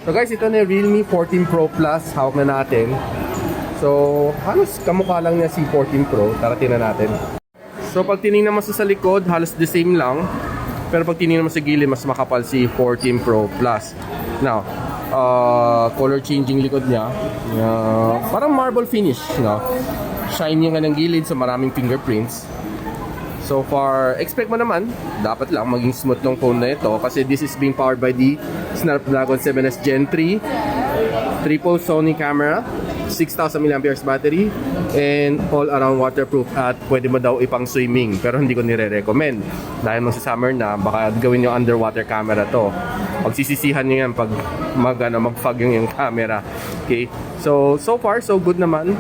So guys, ito na yung Realme 14 Pro Plus. Hawak na natin. So, halos kamukha lang niya si 14 Pro. Tara, tingnan natin. So, pag tinignan mo sa likod, halos the same lang. Pero pag tinignan mo sa gilid, mas makapal si 14 Pro Plus. Now, color changing likod niya. Parang marble finish, no? Shiny nga ng gilid, so maraming fingerprints. So far, expect mo naman, dapat lang maging smooth ng phone na ito kasi this is being powered by the Snapdragon 7S Gen 3, triple Sony camera, 6,000 mAh battery, and all around waterproof at pwede mo daw ipang swimming pero hindi ko nire-recommend dahil magsa-summer na, baka gawin yung underwater camera to. Pagsisisihan nyo yan pag mag-fog yung camera. Okay, so far so good naman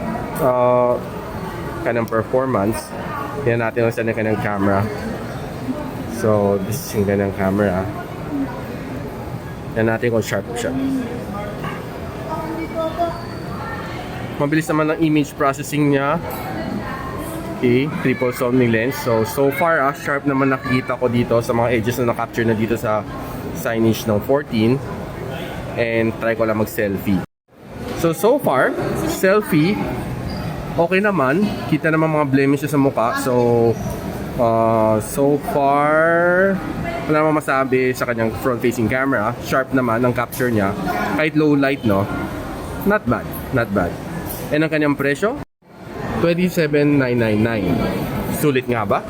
kanang performance. Tingnan natin kung saan yung kanyang camera. So, this is yung kanyang camera. Tingnan natin kung sharp siya. Mabilis naman ang image processing niya. Okay, triple Sony lens. So far, sharp naman nakikita ko dito sa mga edges na na-capture na dito sa signage ng 14. And try ko lang mag-selfie. So far, selfie, okay naman. Kita naman mga blemishes sa mukha. So far, wala naman masabi sa kanyang front-facing camera. Sharp naman ang capture niya. Kahit low light, no? Not bad. Not bad. And ang kanyang presyo? 27,999. Sulit nga ba?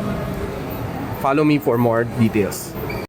Follow me for more details.